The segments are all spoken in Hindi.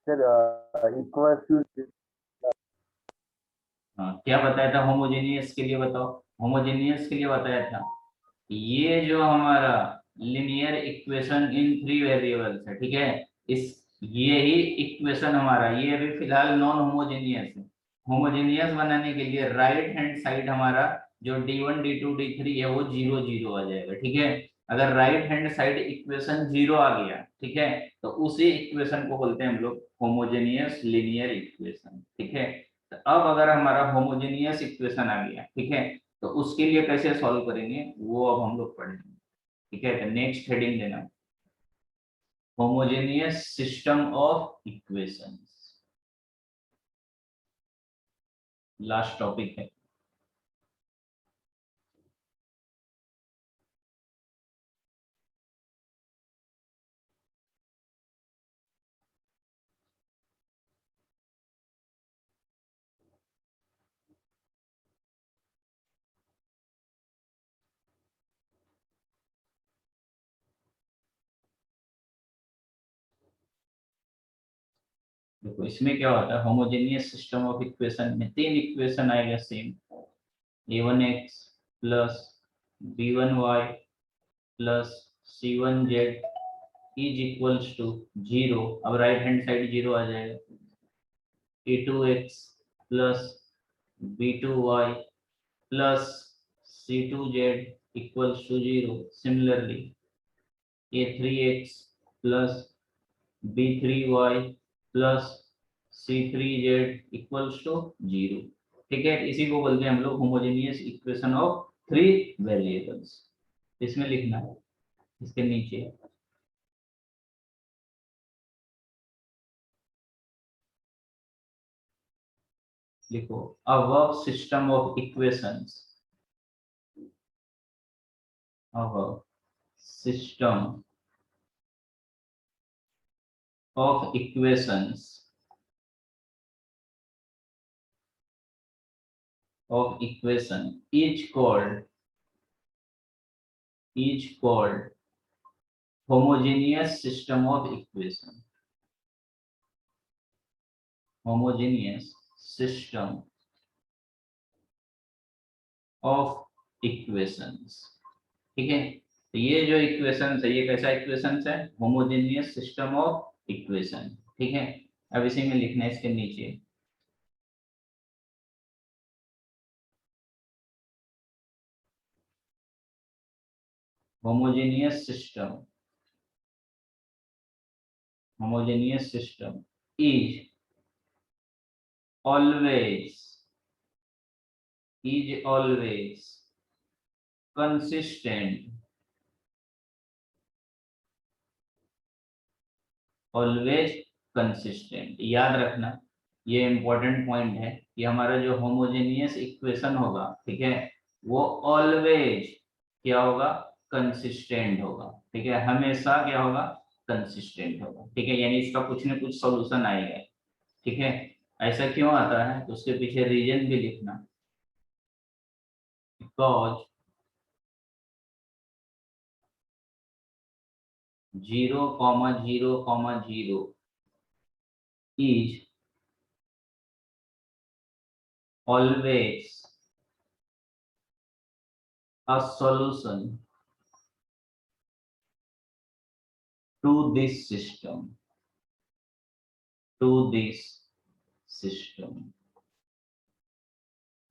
Sir equal to. हाँ, क्या बताया था होमोजेनियस के लिए, बताओ। होमोजेनियस के लिए बताया था ये जो हमारा linear equation in three variables है, ठीक है। इस ये ही इक्वेशन हमारा, ये अभी फिलहाल नॉन होमोजेनियस है। होमोजेनियस बनाने के लिए राइट हैंड साइड हमारा जो d1 d2 d3 है वो 0 0 आ जाएगा, ठीक है। अगर राइट हैंड साइड इक्वेशन 0 आ गया, ठीक है, तो उसी इक्वेशन को बोलते हैं हम लोग होमोजेनियस लीनियर इक्वेशन, ठीक है। तो अब अगर हमारा होमोजेनियस इक्वेशन आ गया, ठीक है, तो उसके लिए कैसे सॉल्व करेंगे वो अब हम लोग पढ़ेंगे, ठीक है। तो नेक्स्ट हेडिंग देना, homogeneous system of equations, last topic है। देखो इसमें क्या होता है, होमोजेनियस सिस्टम ऑफ इक्वेशन में तीन इक्वेशन आएगा same, a1x plus b1y plus c1z is equals to 0। अब राइट हैंड साइड 0 आ जाएगा। a2x plus b2y plus c2z equals to 0। Similarly a3x plus b3y plus c3z equals to 0, ठीक है। इसी को बोलते हैं हम लोग homogeneous equation of three variables. इसमें लिखना है इसके नीचे, लिखो above system of equations, above system of equations of equation is called homogeneous system of equation, homogeneous system of equations, ठीक है। तो ये जो इक्वेशंस है ये कैसा इक्वेशंस है, होमोजेनियस सिस्टम ऑफ इक्वेशन, ठीक है। अब इसी में लिखना है इसके नीचे, homogeneous system, homogeneous system is always consistent, always consistent. याद रखना ये इंपॉर्टेंट पॉइंट है कि हमारा जो होमोजेनियस इक्वेशन होगा, ठीक है, वो ऑलवेज क्या होगा, कंसिस्टेंट होगा, ठीक है। हमेशा क्या होगा, कंसिस्टेंट होगा, ठीक है। यानी इसका कुछ न कुछ सॉल्यूशन आएगा, ठीक है। ऐसा क्यों आता है तो उसके पीछे रीजन भी लिखना, because 0,0,0 is always a solution to this system, to this system,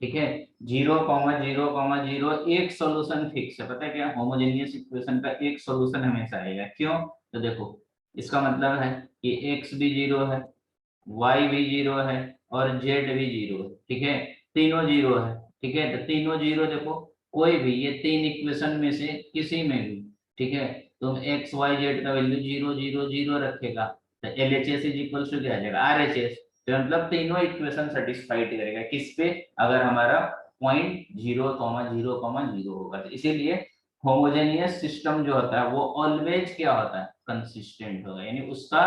ठीक है। 0,0,0 एक सॉल्यूशन फिक्स है, पता है क्या, होमोजेनियस इक्वेशन का एक सॉल्यूशन हमेशा आएगा। क्यों, तो देखो इसका मतलब है कि x भी 0 है, y भी 0 है और z भी 0 है, ठीक है। तीनों 0 है, ठीक है। तो तीनों 0 देखो, कोई भी ये तीन इक्वेशन में से किसी में भी, ठीक है, तुम x y z का वैल्यू 0 0 0 रखेगा तो LHS इज इक्वल टू क्या आ जाएगा, RHS। तो मतलब तीनों इक्वेशन सेटिस्फाइड करेगा किस पे, अगर हमारा पॉइंट 0,0,0 होगा। तो इसीलिए होमोजेनियस सिस्टम जो होता है वो ऑलवेज क्या होता है, कंसिस्टेंट होगा, यानी उसका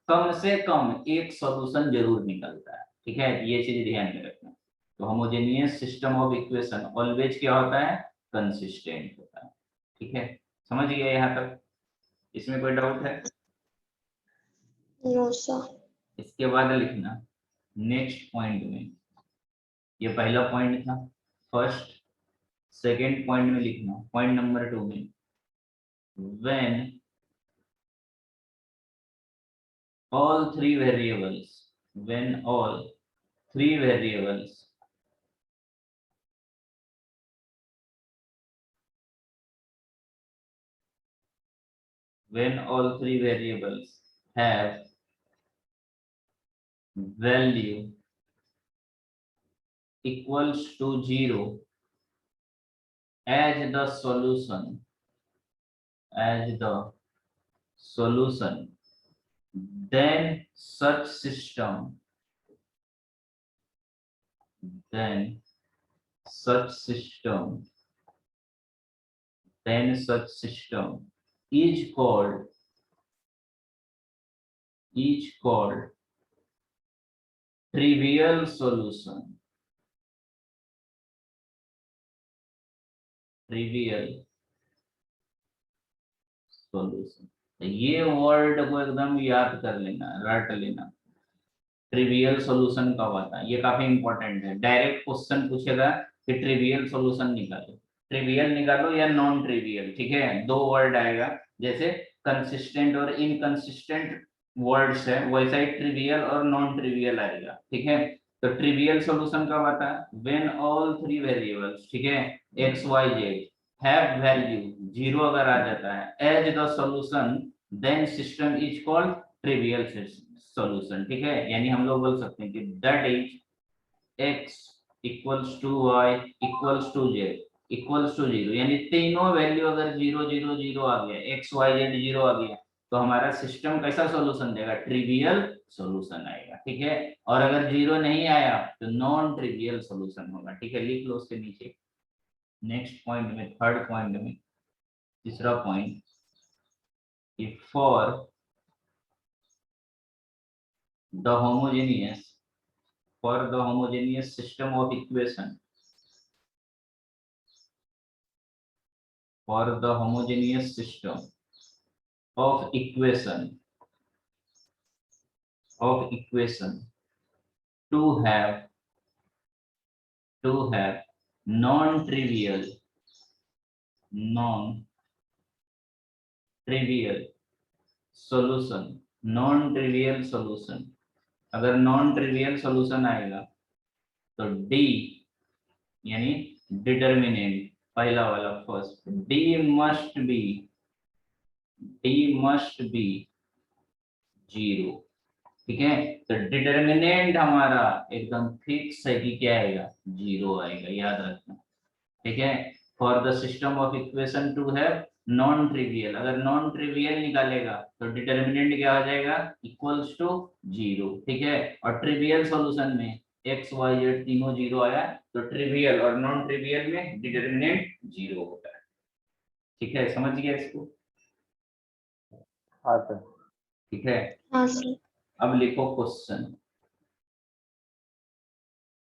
कम से कम एक सॉल्यूशन जरूर निकलता है, ठीक है। ये चीज ध्यान में रखना। तो homogeneous system of equation always क्या होता है, कंसिस्टेंट होता है, ठीक है। समझ गए यहाँ तक, इसमें कोई डाउट है? No sir. इसके बाद लिखना नेक्स्ट पॉइंट में, ये पहला पॉइंट था फर्स्ट, सेकेंड पॉइंट में लिखना पॉइंट नंबर 2 में when all three variables when all three variables when all three variables have value equals to 0 as the solution then such system then such system is called trivial solution. ये वर्ड को एकदम याद कर लेना, रट लेना। ट्रिवियल सॉल्यूशन कब आता है, ये काफी इंपॉर्टेंट है। डायरेक्ट क्वेश्चन पूछेगा कि ट्रिवियल सॉल्यूशन निकालो, ट्रिवियल निकालो या नॉन ट्रिवियल, ठीक है। दो वर्ड आएगा, जैसे कंसिस्टेंट और इनकंसिस्टेंट वर्ड्स है, वैसा ही ट्रिवियल और नॉन ट्रिवियल आएगा, ठीक है। तो ट्रिवियल सॉल्यूशन कब आता है, व्हेन ऑल थ्री वेरिएबल्स, ठीक है, X Y Z have value 0 अगर आ जाता है as the solution then system is called trivial solution, ठीक है। यानी हम लोग बोल सकते हैं कि that is x equals to y equals to z equals to 0, यानी तीनों वैल्यू अगर 0 0 0 आ गया, x y z 0 आ गया, तो हमारा सिस्टम कैसा सॉल्यूशन देगा, ट्रिवियल सॉल्यूशन आएगा, ठीक है। और अगर 0 नहीं आया तो नॉन ट्रिवियल सॉल्यूशन होगा, ठीक है। लिख लो उसके नीचे नेक्स्ट पॉइंट में, थर्ड पॉइंट में, तीसरा point, for the homogeneous system of equation, for the homogeneous system of equation to have non-trivial solution, अगर नॉन ट्रिवियल सॉल्यूशन आएगा तो डी यानी डिटर्मिनेंट, पहला वाला फर्स्ट, डी मस्ट बी 0, ठीक है। तो डिटर्मिनेंट हमारा एकदम फिक्स है कि क्या आएगा, 0 आएगा, याद रखना, ठीक है। For the system of equation two have non trivial, अगर नॉन ट्रिवियल निकालेगा तो डिटर्मिनेंट क्या हो जाएगा, इक्वल्स टू 0, ठीक है। और ट्रिवियल सॉल्यूशन में एक्स वाई जेड तीनों 0 आया, तो ट्रिवियल और नॉन ट्रिवियल में डिटर्मिनेंट 0 होता है, ठीक है। समझ गया इसको, हाँ सर। ठीक है। हाँ सर। अब लिखो क्वेश्चन,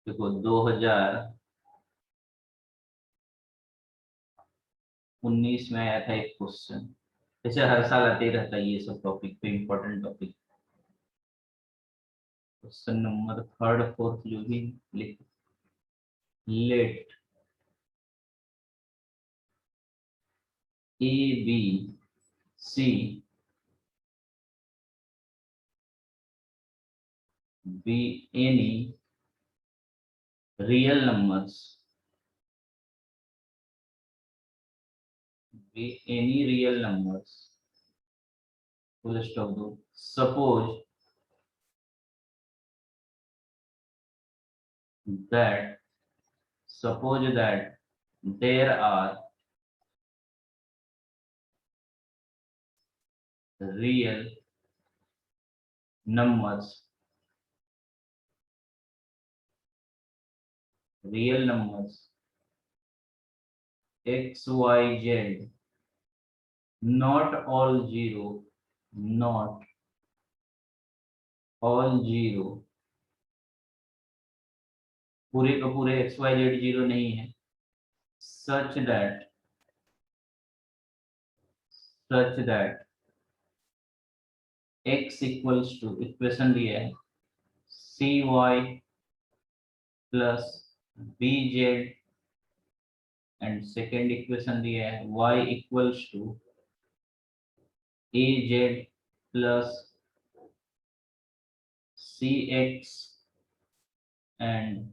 देखो 2019 में आया था एक क्वेश्चन, ऐसे हर साल आते ही रहता है ये सब टॉपिक पे, important topic. Question number third fourth जो भी लिख, let A B C be any real numbers, full stop do, suppose that there are real numbers x y z, not all 0, पूरे का पूरे x y z 0 नहीं है, such that x equals to इक्वेशन दिया है cy plus bz and second equation दिया है y equals to az plus cx and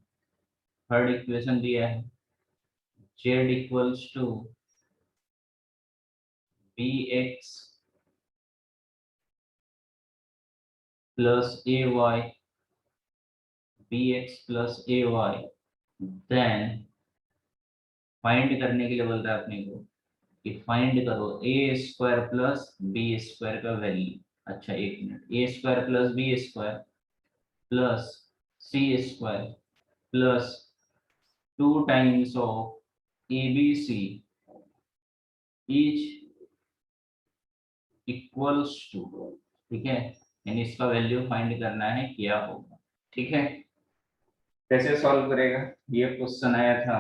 third equation दिया है z equals to bx plus ay bx plus ay then find करने के लिए बोल रहा है अपने को कि फाइंड करो A square plus B square का वैल्यू। अच्छा एक minute, A square plus B square plus C square plus 2 times of A B C each equals to, ठीक है, यानी इसका वैल्यू फाइंड करना है क्या होगा। ठीक है, कैसे सॉल्व करेगा, ये क्वेश्चन आया था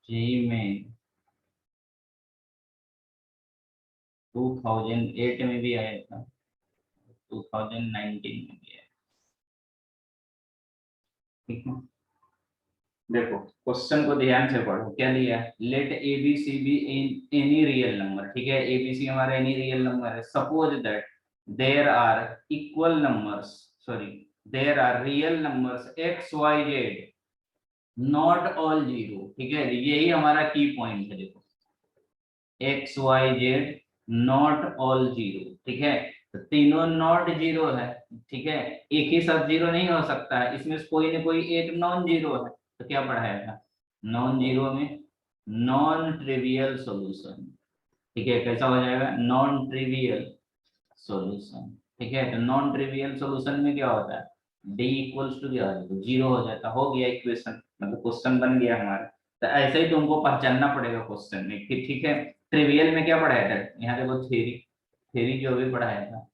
जी में 2008 में भी आया था, 2019 में भी आया। ठीक है, देखो क्वेश्चन को ध्यान से पढ़ो, क्या दिया है, let A B C be any real number. ठीक है, ए बी सी हमारा एनी रियल नंबर है। Suppose that there are equal numbers, sorry there are real numbers X Y Z not all zero. ठीक है, यही हमारा की पॉइंट है। देखो X Y Z not all zero, ठीक है, तो तीनों नॉट जीरो है। ठीक है, एक ही साथ जीरो नहीं हो सकता है, इसमें कोई ना कोई एक नॉन जीरो है, तो क्या पढ़ाया था, नॉन जीरो में नॉन ट्रिवियल सॉल्यूशन। ठीक है, कैसा हो जाएगा, नॉन ट्रिवियल सॉल्यूशन। ठीक है, तो नॉन ट्रिवियल सॉल्यूशन में क्या होता है, डी इक्वल्स टू क्या हो जाता है, जीरो हो जाता, हो गया इक्वेशन, मतलब क्वेश्चन बन गया हमारा। तो ऐसे ही तुमको पहचानना पड़ेगा क्वेश्चन में कि ठीक है, ट्रिवियल में क्या पढ़ाया था, यहाँ देखो थ्योरी, थ्योरी जो भी पढ़ाया था,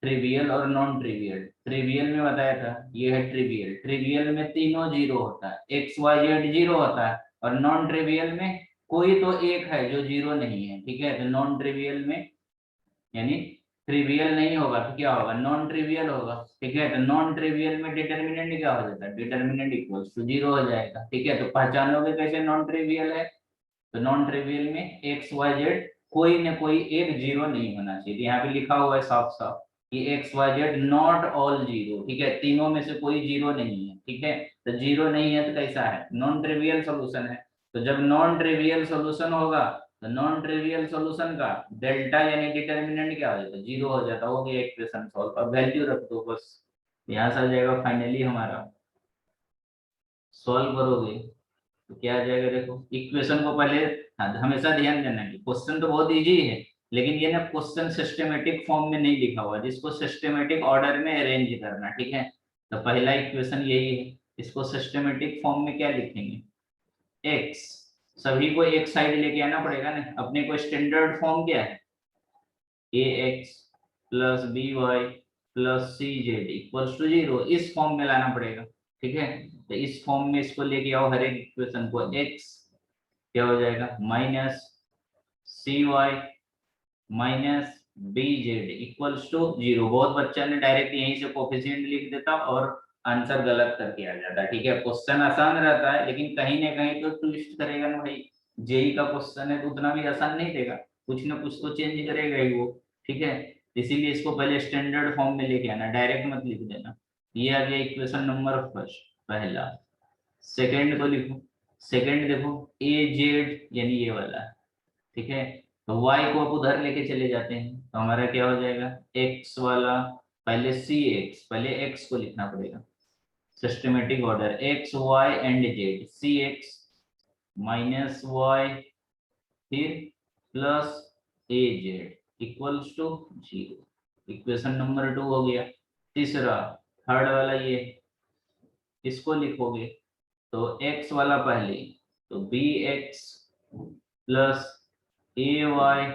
ट्रिवियल और नॉन ट्रिवियल। ट्रिवियल में बताया था ये है ट्रिवियल, ट्रिवियल में तीनों जीरो होता है, एक्स वाई जेड जीरो होता है, और नॉन ट्रिवियल में कोई तो एक है जो जीरो नहीं है। ठीक है, तो नॉन ट्रिवियल में यानी ट्रिवियल नहीं होगा तो क्या होगा, नॉन ट्रिवियल होगा। ठीक है, तो नॉन ट्रिवियल में डिटर्मिनेंट क्या हो जाता है, डिटर्मिनेंट इक्वल्स टू जीरो हो जाएगा। ठीक है, तो पहचानोगे कैसे नॉन ट्रिवियल है, तो नॉन ट्रिवियल में एक्स वाई जेड कोई न कोई एक जीरो नहीं होना चाहिए। यहाँ पे लिखा हुआ है साफ साफ कि X Y Z not all zero. ठीक है, तीनों में से कोई जीरो नहीं है। ठीक है, तो जीरो नहीं है तो कैसा है, नॉन ट्रिवियल सोल्यूशन है। तो जब नॉन ट्रिवियल सोल्यूशन होगा तो नॉन ट्रिवियल सोल्यूशन का डेल्टा यानी डिटर्मिनेंट क्या हो जाता है, जीरो हो जाता, हो गया इक्वेशन सॉल्व। अब वैल्यू रख दो बस, यहाँ से आ जाएगा फाइनली हमारा, सॉल्व करोगे तो क्या आ जाएगा, देखो इक्वेशन को पहले, हाँ हमेशा ध्यान देना कि क्वेश्चन तो बहुत इजी है, लेकिन ये ना क्वेश्चन सिस्टमेटिक फॉर्म में नहीं लिखा हुआ, जिसको सिस्टमेटिक ऑर्डर में अरेंज करना। ठीक है, तो पहला इक्वेशन यही है, इसको सिस्टमेटिक फॉर्म में क्या लिखेंगे, एक्स, सभी को एक साइड लेके आना पड़ेगा ना, अपने को स्टैंडर्ड फॉर्म क्या है, a x plus b y plus c z equals to zero, इस फॉर्म में लाना पड़ेगा। ठीक है, तो इस फॉर्म में इसको लेके आओ, हर एक इक्वेशन को, एक्स क्या हो जाएगा minus C Y minus B Z equals to zero. बहुत बच्चा ने डायरेक्ट यहीं से कोफिशिएंट लिख देता और आंसर गलत करके आ जाता। ठीक है, क्वेश्चन आसान रहता है लेकिन कहीं ना कहीं तो ट्विस्ट करेगा ना भाई, जेई का क्वेश्चन है तो उतना भी आसान नहीं देगा, कुछ ना कुछ तो चेंज करेगा ही वो। ठीक है, इसीलिए इसको पहले स्टैंडर्ड फॉर्म में लेके आना, डायरेक्ट मत लिख देना। ये आ गया इक्वेशन नंबर फर्स्ट, पहला। सेकंड को लिखो, सेकंड देखो ए जेड यानी ये वाला। ठीक है, तो y को आप उधर लेके चले जाते हैं तो हमारा क्या हो जाएगा, x वाला पहले सी एक्स, पहले x को लिखना पड़ेगा systematic order, x y and z, c x minus y फिर plus a z equals to zero. Equation number 2 हो गया। तीसरा, थर्ड वाला ये, इसको लिखोगे तो x वाला पहले, तो B X plus A Y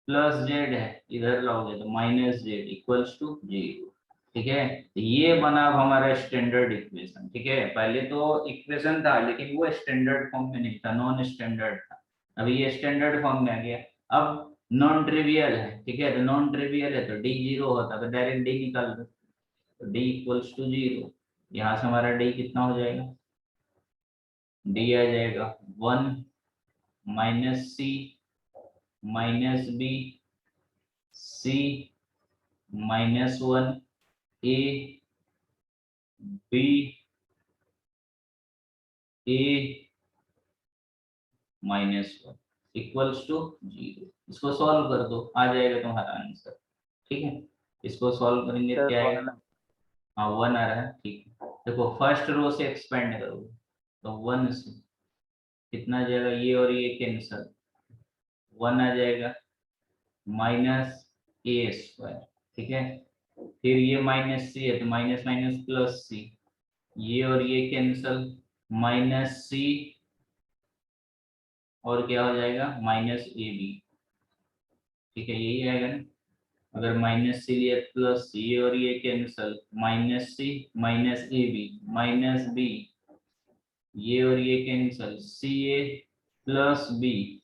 plus Z है, इधर लाओगे तो minus Z equals to zero. ठीक है। तो ये बना अब हमारा स्टैंडर्ड इक्वेशन। ठीक है, पहले तो इक्वेशन था लेकिन वो स्टैंडर्ड फॉर्म में नहीं था, नॉन स्टैंडर्ड था। अभी ये स्टैंडर्ड फॉर्म में आ गया। अब नॉन ट्रिवियल है, ठीक है, तो नॉन ट्रिवियल है तो डी जीरो होता तो डायरेक्ट डी निकाल दो, तो डी इक्वल्स टू जीरो। यहाँ से हमारा डी कितना हो जाएगा, डी आ जाएगा 1 minus C minus B C -1 A B A -1 equals to zero. इसको सॉल्व कर दो, आ जाएगा तुम्हारा आंसर। ठीक है, इसको सॉल्व करेंगे सर क्या आएगा, 1। हाँ 1 आ रहा है। ठीक है, देखो फर्स्ट रो से एक्सपेंड करो तो 1 से कितना आ जाएगा, ये और ये कैंसल, 1 आ जाएगा माइनस ए स्क्वायर। ठीक है, फिर ये माइनस सी है तो माइनस माइनस प्लस सी, ये और ये कैंसल, माइनस सी और क्या हो जाएगा माइनस ए बी। ठीक है, यही आएगा ना। अगर माइनस सी लिया प्लस सी और ये cancel, minus C minus A B minus B, ये और ये cancel, C A plus B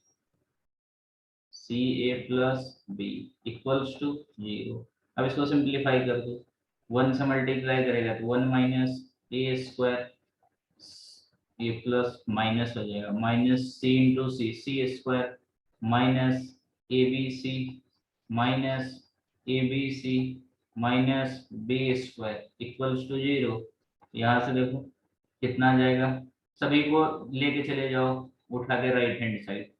C A plus B equals to zero. अब इसको सिंप्लीफाई कर दो, 1 से मल्टीप्लाई करेगा तो 1 minus A square, A plus minus हो जाएगा minus C into C C square minus A B C minus A B C minus B square equals to zero. यहाँ से देखो कितना आ जाएगा, सभी को लेके चले जाओ उठा के राइट हैंड साइड,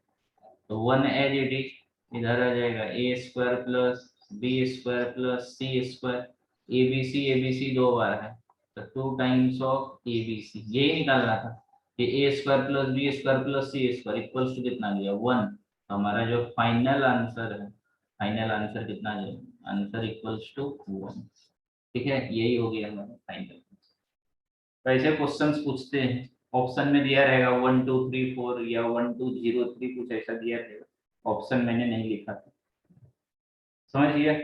तो 1 एज इट इज इधर आ जाएगा a square plus B square plus C square, a B c 2 बार है तो 2 times of A B c, यही निकालना था कि a square plus B square plus C square equals to कितना दिया 1। तो हमारा जो फाइनल आंसर है, फाइनल आंसर कितना है, आंसर इक्वल्स टू 1। ठीक है, यही हो गया हमारा फाइनल। तो ऐसे क्वेश्चंस पूछते हैं, ऑप्शन में दिया रहेगा 1 2 3 4 या 1 2 0 3 कुछ ऐसा दिया रहेगा, ऑप्शन मैंने नहीं लिखा था, समझ गया।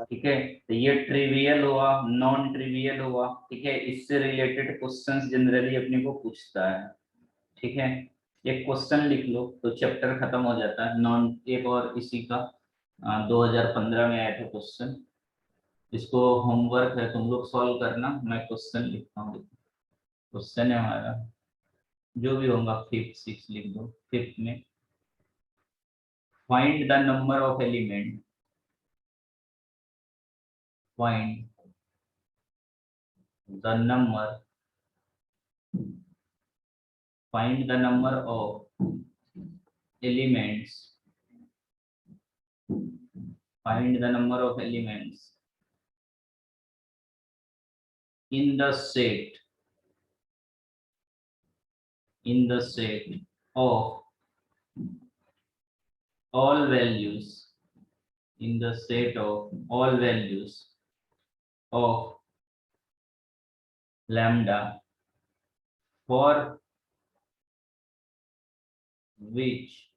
ठीक है, तो ये ट्रिवियल हुआ, नॉन ट्रिवियल हुआ। ठीक है, इससे रिलेटेड क्वेश्चंस जनरली अपने को पूछता है। ठीक है, एक क्वेश्चन लिख लो तो चैप्टर खत्म हो जाता है। नॉन एक और इसी का 2015 में आया था क्वेश्चन, इसको होमवर्क है तुम लोग सॉल्व करना, मैं क्वेश्चन लिखता हूँ। क्वेश्चन है हमारा जो भी होगा 5th 6 लिख दो, 5th में find the number of element, find the number, find the number of elements, find the number of elements in the set, in the set of all values, in the set of all values of lambda for which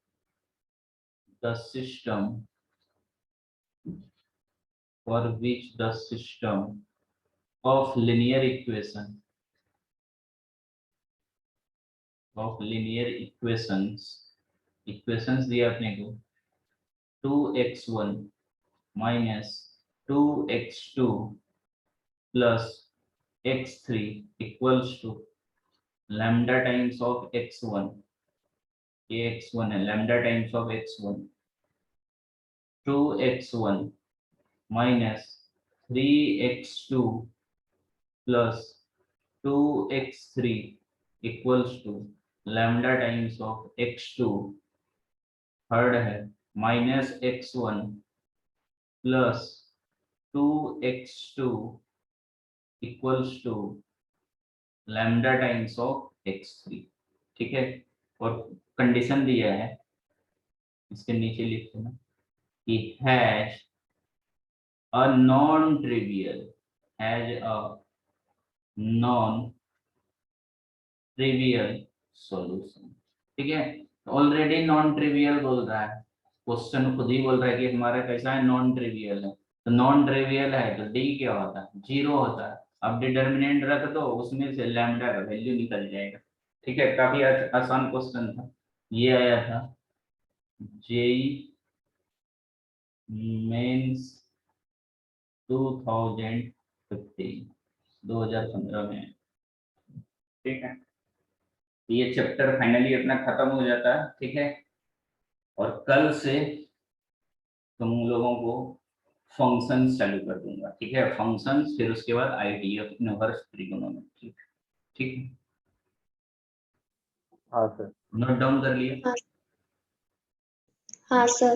the system, for which the system of linear equation, of linear equations, equations दिया अपने को 2x1 minus 2x2 plus x3 equals to lambda times of x1, ये x1 है, lambda times of x1 2x1 minus 3x2 plus 2x3 equals to lambda times of x2, third है minus x1 plus 2x2 equals to lambda times of x3। ठीक है, और कंडीशन दिया है इसके नीचे लिख देना कि has a non trivial, has a non trivial solution. ठीक है, ऑलरेडी नॉन ट्रिवियल बोल रहा है क्वेश्चन खुद ही बोल रहा है कि हमारा कैसा है, नॉन ट्रिवियल है। तो नॉन ट्रिवियल है तो डी क्या होता है, 0 होता है। अब डिटर्मिनेंट रख दो, उसमें से लैम्डा का वैल्यू निकल जाएगा। ठीक है, काफी आसान क्वेश्चन था। ये आया था जेई मेंस 2015 में। ठीक है, ये चैप्टर फाइनली अपना खत्म हो जाता है। ठीक है, और कल से तुम लोगों को फंक्शंस चालू कर दूंगा। ठीक है, फंक्शंस, फिर उसके बाद आईडीएफ, इनवर्स ट्रिगोनोमेट्री। ठीक है, हाँ सर। नोट डाउन कर लिया? हाँ सर।